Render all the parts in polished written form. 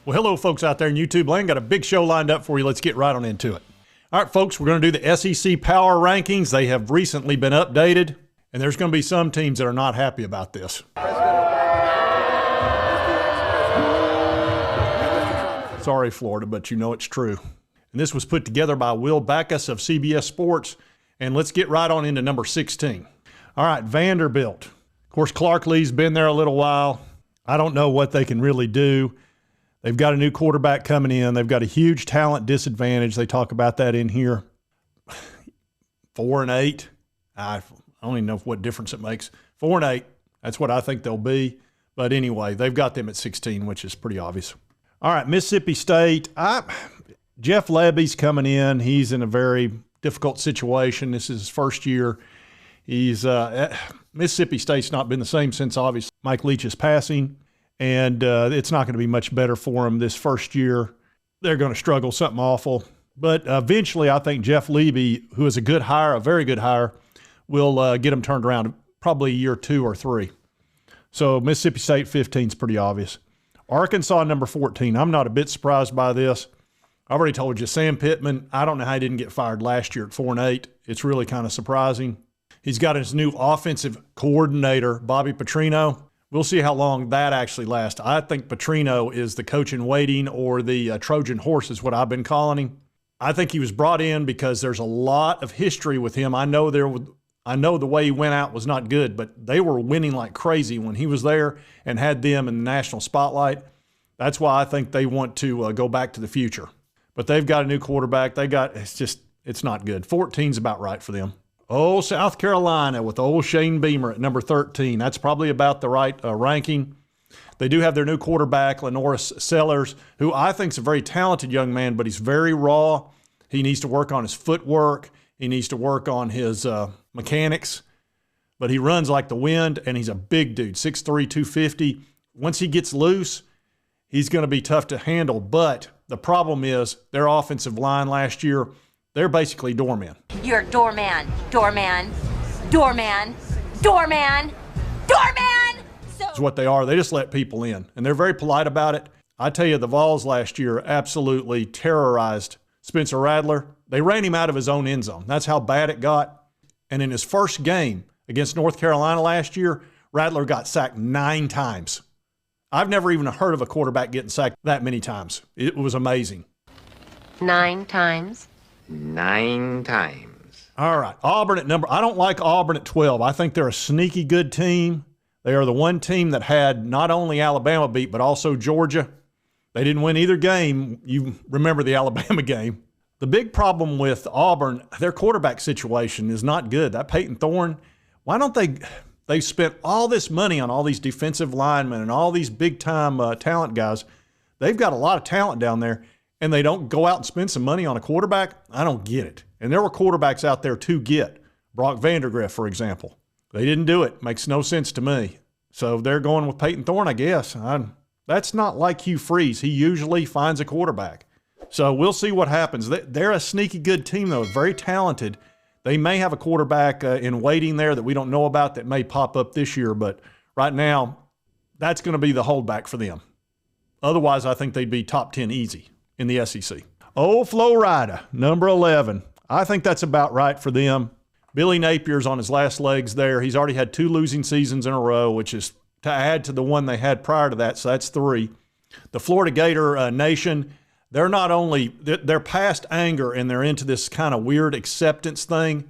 Well, hello, folks out there in YouTube land. Got a big show lined up for you. Let's get right on into it. All right, folks, we're going to do the SEC Power Rankings. They have recently been updated, and there's going to be some teams that are not happy about this. Sorry, Florida, but you know it's true. And this was put together by Will Backus of CBS Sports. And let's get right on into number 16. All right, Vanderbilt. Of course, Clark Lee's been there a little while. I don't know what they can really do. They've got a new quarterback coming in. They've got a huge talent disadvantage. They talk about that in here. 4-8. I don't even know what difference it makes. 4-8. That's what I think they'll be. But anyway, they've got them at 16, which is pretty obvious. All right, Mississippi State. Jeff Lebby's coming in. He's in a very difficult situation. This is his first year. Mississippi State's not been the same since, obviously, Mike Leach's passing. And it's not going to be much better for them this first year. They're going to struggle, something awful. But eventually, I think Jeff Levy, who is a good hire, a very good hire, will get them turned around probably year 2 or 3. So Mississippi State 15 is pretty obvious. Arkansas, number 14. I'm not a bit surprised by this. I've already told you, Sam Pittman, I don't know how he didn't get fired last year at 4-8. It's really kind of surprising. He's got his new offensive coordinator, Bobby Petrino. We'll see how long that actually lasts. I think Petrino is the coach in waiting, or the Trojan horse is what I've been calling him. I think he was brought in because there's a lot of history with him. I know the way he went out was not good, but they were winning like crazy when he was there and had them in the national spotlight. That's why I think they want to go back to the future. But they've got a new quarterback. It's not good. 14's about right for them. Oh, South Carolina with old Shane Beamer at number 13. That's probably about the right ranking. They do have their new quarterback, Lenoris Sellers, who I think is a very talented young man, but he's very raw. He needs to work on his footwork. He needs to work on his mechanics. But he runs like the wind, and he's a big dude, 6'3", 250. Once he gets loose, he's going to be tough to handle. But the problem is their offensive line last year, they're basically doormen. You're doorman, doorman, doorman, doorman, doorman! That's what they are. They just let people in, and they're very polite about it. I tell you, the VOLS last year absolutely terrorized Spencer Rattler. They ran him out of his own end zone. That's how bad it got. And in his first game against North Carolina last year, Rattler got sacked 9 times. I've never even heard of a quarterback getting sacked that many times. It was amazing. 9 times? 9 times. All right, Auburn at number. I don't like Auburn at 12. I think they're a sneaky good team. They are the one team that had not only Alabama beat, but also Georgia. They didn't win either game. You remember the Alabama game. The big problem with Auburn, their quarterback situation is not good. That Peyton Thorne, why don't they've spent all this money on all these defensive linemen and all these big-time talent guys. They've got a lot of talent down there, and they don't go out and spend some money on a quarterback? I don't get it. And there were quarterbacks out there to get. Brock Vandagriff, for example. They didn't do it. Makes no sense to me. So they're going with Peyton Thorne, I guess. That's not like Hugh Freeze. He usually finds a quarterback. So we'll see what happens. They're a sneaky good team, though, very talented. They may have a quarterback in waiting there that we don't know about that may pop up this year, but right now, that's going to be the holdback for them. Otherwise, I think they'd be top 10 easy in the SEC. Oh, Florida, number 11. I think that's about right for them. Billy Napier's on his last legs there. He's already had 2 losing seasons in a row, which is to add to the one they had prior to that, so that's 3. The Florida Gator Nation, they're not only, they're past anger and they're into this kind of weird acceptance thing,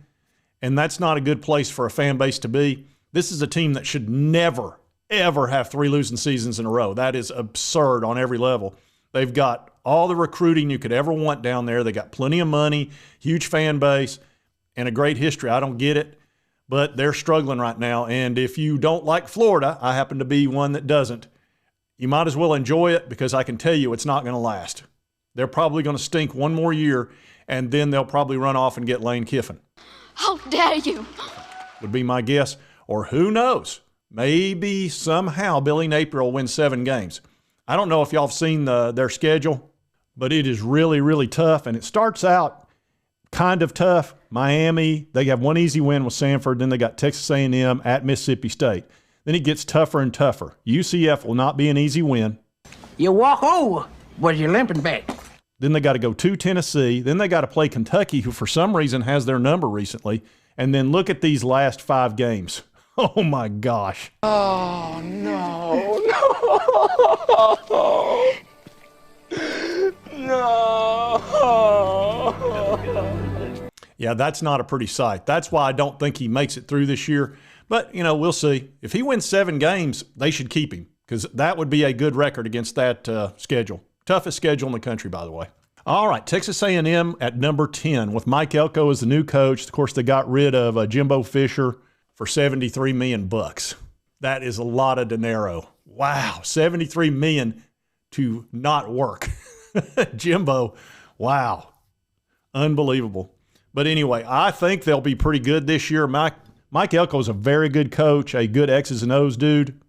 and that's not a good place for a fan base to be. This is a team that should never, ever have 3 losing seasons in a row. That is absurd on every level. They've got all the recruiting you could ever want down there. They got plenty of money, huge fan base, and a great history. I don't get it, but they're struggling right now. And if you don't like Florida, I happen to be one that doesn't, you might as well enjoy it, because I can tell you it's not going to last. They're probably going to stink one more year, and then they'll probably run off and get Lane Kiffin. How dare you! Would be my guess. Or who knows? Maybe somehow Billy Napier will win 7 games. I don't know if y'all have seen their schedule, but it is really, really tough. And it starts out kind of tough. Miami, they have one easy win with Samford. Then they got Texas A&M at Mississippi State. Then it gets tougher and tougher. UCF will not be an easy win. You walk over, What, you limping back? Then they got to go to Tennessee. Then they got to play Kentucky, who for some reason has their number recently. And then look at these last 5 games. Oh, my gosh. Oh, no. Yeah, that's not a pretty sight. That's why I don't think he makes it through this year. But, we'll see. If he wins 7 games, they should keep him because that would be a good record against that schedule. Toughest schedule in the country, by the way. All right, Texas A&M at number 10 with Mike Elko as the new coach. Of course, they got rid of Jimbo Fisher for $73 million. That is a lot of dinero. Wow, $73 million to not work. Jimbo, wow, unbelievable. But anyway, I think they'll be pretty good this year. Mike Elko is a very good coach, a good X's and O's dude,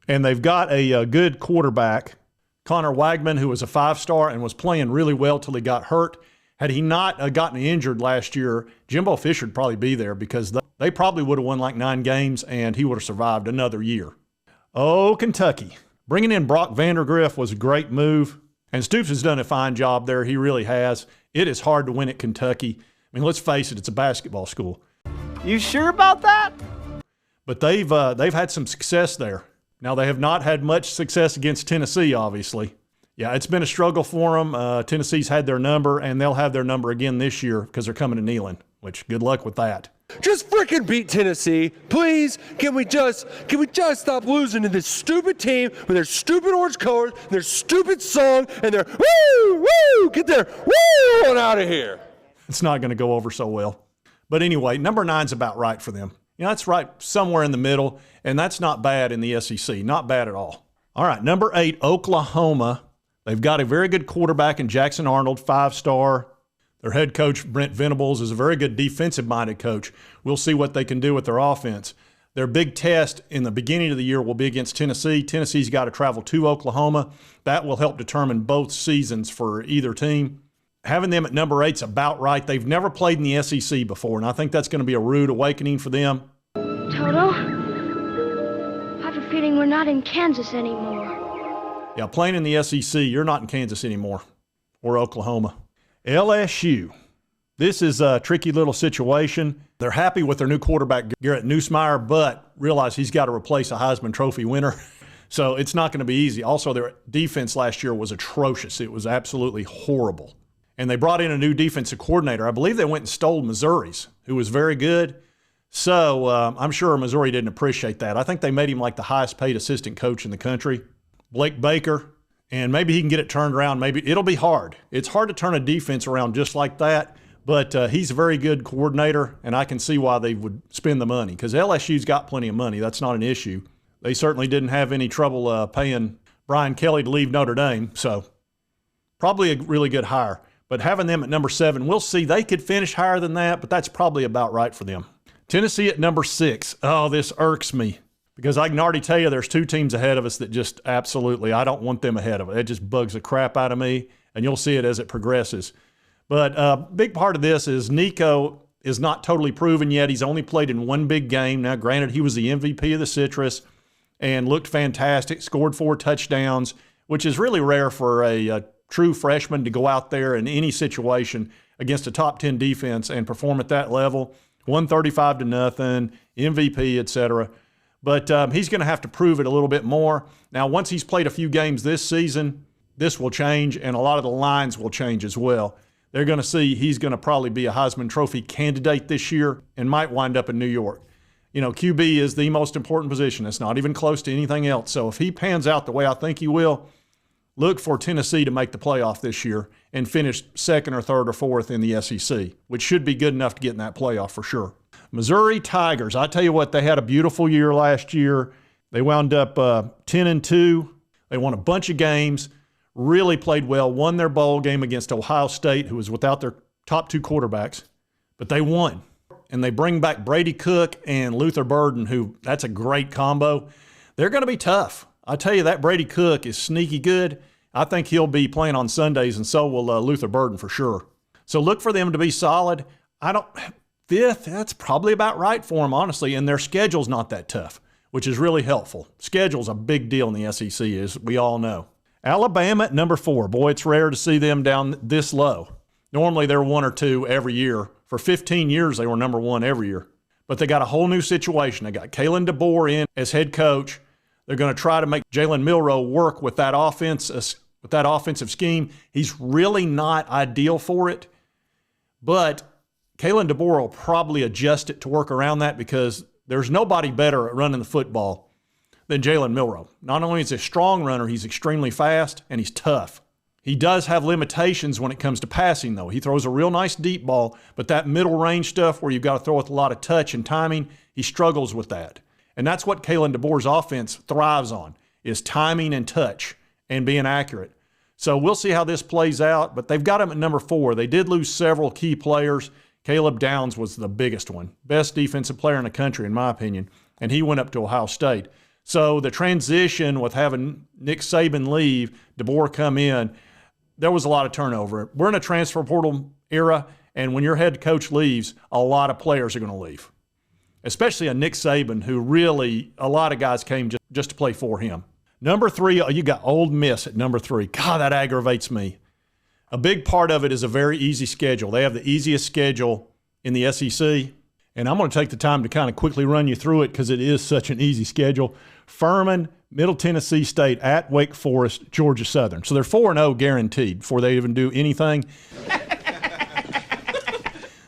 and they've got a good quarterback, Connor Wagman, who was a 5-star and was playing really well till he got hurt. Had he not gotten injured last year, Jimbo Fisher would probably be there because they probably would have won like 9 games and he would have survived another year. Oh, Kentucky. Bringing in Brock Vandergrift was a great move, and Stoops has done a fine job there. He really has. It is hard to win at Kentucky. I mean, let's face it, it's a basketball school. You sure about that? But they've had some success there. Now, they have not had much success against Tennessee, obviously. Yeah, it's been a struggle for them. Tennessee's had their number, and they'll have their number again this year because they're coming to Neyland, which good luck with that. Just freaking beat Tennessee, please. Can we just stop losing to this stupid team with their stupid orange colors, their stupid song, and their woo, get their woo on out of here. It's not going to go over so well. But anyway, number 9's about right for them. That's right somewhere in the middle, and that's not bad in the SEC. Not bad at all. All right, number 8, Oklahoma. They've got a very good quarterback in Jackson Arnold, 5-star. Their head coach, Brent Venables, is a very good defensive-minded coach. We'll see what they can do with their offense. Their big test in the beginning of the year will be against Tennessee. Tennessee's got to travel to Oklahoma. That will help determine both seasons for either team. Having them at number 8's about right. They've never played in the SEC before, and I think that's going to be a rude awakening for them. Toto, I have a feeling we're not in Kansas anymore. Yeah, playing in the SEC, you're not in Kansas anymore, or Oklahoma. LSU. This is a tricky little situation. They're happy with their new quarterback, Garrett Nussmeier, but realize he's got to replace a Heisman Trophy winner. So it's not going to be easy. Also, their defense last year was atrocious. It was absolutely horrible. And they brought in a new defensive coordinator. I believe they went and stole Missouri's, who was very good. So I'm sure Missouri didn't appreciate that. I think they made him like the highest paid assistant coach in the country. Blake Baker, and maybe he can get it turned around. Maybe it'll be hard. It's hard to turn a defense around just like that, but he's a very good coordinator, and I can see why they would spend the money because LSU's got plenty of money. That's not an issue. They certainly didn't have any trouble paying Brian Kelly to leave Notre Dame, so probably a really good hire. But having them at number 7, we'll see. They could finish higher than that, but that's probably about right for them. Tennessee at number 6. Oh, this irks me because I can already tell you there's 2 teams ahead of us that just absolutely, I don't want them ahead of it. It just bugs the crap out of me, and you'll see it as it progresses. But a big part of this is Nico is not totally proven yet. He's only played in 1 big game. Now, granted, he was the MVP of the Citrus and looked fantastic, scored 4 touchdowns, which is really rare for a true freshman to go out there in any situation against a top 10 defense and perform at that level. 135-0, MVP, etc. But he's going to have to prove it a little bit more. Now, once he's played a few games this season, this will change, and a lot of the lines will change as well. They're going to see he's going to probably be a Heisman Trophy candidate this year and might wind up in New York. QB is the most important position. It's not even close to anything else. So if he pans out the way I think he will, look for Tennessee to make the playoff this year and finish 2nd or 3rd or 4th in the SEC, which should be good enough to get in that playoff for sure. Missouri Tigers, I tell you what, they had a beautiful year last year. They wound up 10-2. They won a bunch of games, really played well, won their bowl game against Ohio State, who was without their top 2 quarterbacks, but they won. And they bring back Brady Cook and Luther Burden, who that's a great combo. They're going to be tough. I tell you, that Brady Cook is sneaky good. I think he'll be playing on Sundays, and so will Luther Burden for sure. So look for them to be solid. 5th, that's probably about right for them, honestly, and their schedule's not that tough, which is really helpful. Schedule's a big deal in the SEC, as we all know. Alabama at number 4. Boy, it's rare to see them down this low. Normally they're 1 or 2 every year. For 15 years, they were number 1 every year. But they got a whole new situation. They got Kalen DeBoer in as head coach. They're going to try to make Jalen Milroe work with that offensive scheme. He's really not ideal for it. But Kalen DeBoer will probably adjust it to work around that because there's nobody better at running the football than Jalen Milroe. Not only is he a strong runner, he's extremely fast and he's tough. He does have limitations when it comes to passing, though. He throws a real nice deep ball, but that middle range stuff where you've got to throw with a lot of touch and timing, he struggles with that. And that's what Kalen DeBoer's offense thrives on, is timing and touch and being accurate. So we'll see how this plays out, but they've got him at number 4. They did lose several key players. Caleb Downs was the biggest one. Best defensive player in the country, in my opinion, and he went up to Ohio State. So the transition with having Nick Saban leave, DeBoer come in, there was a lot of turnover. We're in a transfer portal era, and when your head coach leaves, a lot of players are going to leave, especially a Nick Saban, who really, a lot of guys came just to play for him. Number 3, you got Ole Miss at number 3. God, that aggravates me. A big part of it is a very easy schedule. They have the easiest schedule in the SEC, and I'm going to take the time to kind of quickly run you through it because it is such an easy schedule. Furman, Middle Tennessee State, at Wake Forest, Georgia Southern. So they're 4-0 guaranteed before they even do anything.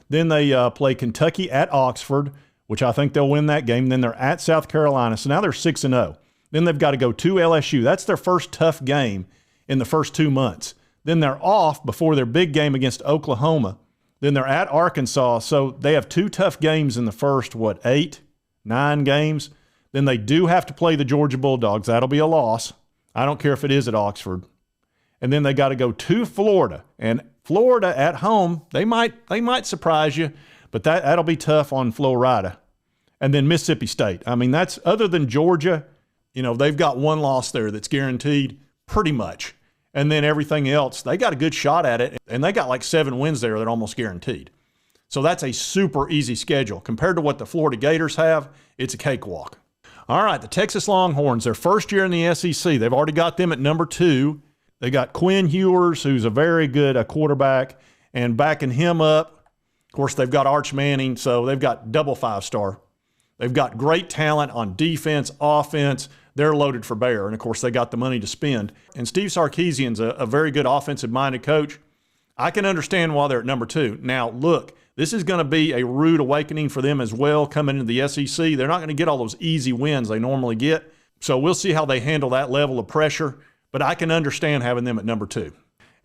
Then they play Kentucky at Oxford, which I think they'll win that game. Then they're at South Carolina. So now they're 6-0. Then they've got to go to LSU. That's their first tough game in the first 2 months. Then they're off before their big game against Oklahoma. Then they're at Arkansas. So they have 2 tough games in the first, 8, 9 games. Then they do have to play the Georgia Bulldogs. That'll be a loss. I don't care if it is at Oxford. And then they got to go to Florida. And Florida at home, they might surprise you, but that'll be tough on Florida. And then Mississippi State. I mean, that's other than Georgia, they've got 1 loss there that's guaranteed pretty much. And then everything else, they got a good shot at it. And they got like 7 wins there that are almost guaranteed. So that's a super easy schedule. Compared to what the Florida Gators have, it's a cakewalk. All right, the Texas Longhorns, their first year in the SEC. They've already got them at number 2. They got Quinn Ewers, who's a very good quarterback, and backing him up. Of course, they've got Arch Manning, so they've got double 5-star. They've got great talent on defense, offense. They're loaded for bear, and of course, they got the money to spend. And Steve Sarkisian's a very good offensive-minded coach. I can understand why they're at number 2. Now, look, this is going to be a rude awakening for them as well coming into the SEC. They're not going to get all those easy wins they normally get. So we'll see how they handle that level of pressure. But I can understand having them at number 2.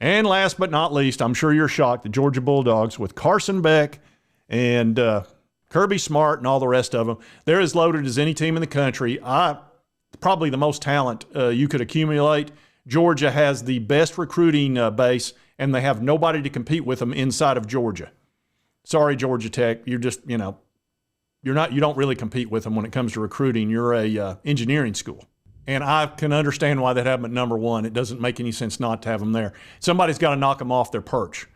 And last but not least, I'm sure you're shocked, the Georgia Bulldogs with Carson Beck and Kirby Smart and all the rest of them. They're as loaded as any team in the country. Probably the most talent you could accumulate. Georgia has the best recruiting base, and they have nobody to compete with them inside of Georgia. Sorry, Georgia Tech. You're just, you don't really compete with them when it comes to recruiting. You're a engineering school. And I can understand why they'd have them at number 1. It doesn't make any sense not to have them there. Somebody's got to knock them off their perch.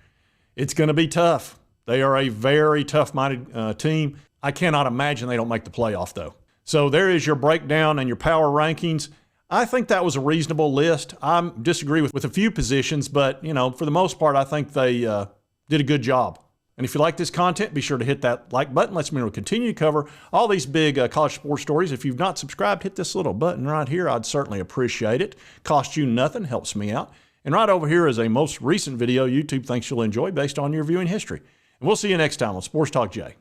It's going to be tough. They are a very tough-minded team. I cannot imagine they don't make the playoff, though. So there is your breakdown and your power rankings. I think that was a reasonable list. I disagree with a few positions, but, for the most part, I think they did a good job. And if you like this content, be sure to hit that like button. Lets me know to continue to cover all these big college sports stories. If you've not subscribed, hit this little button right here. I'd certainly appreciate it. Costs you nothing, helps me out. And right over here is a most recent video YouTube thinks you'll enjoy based on your viewing history. And we'll see you next time on Sports Talk Jay.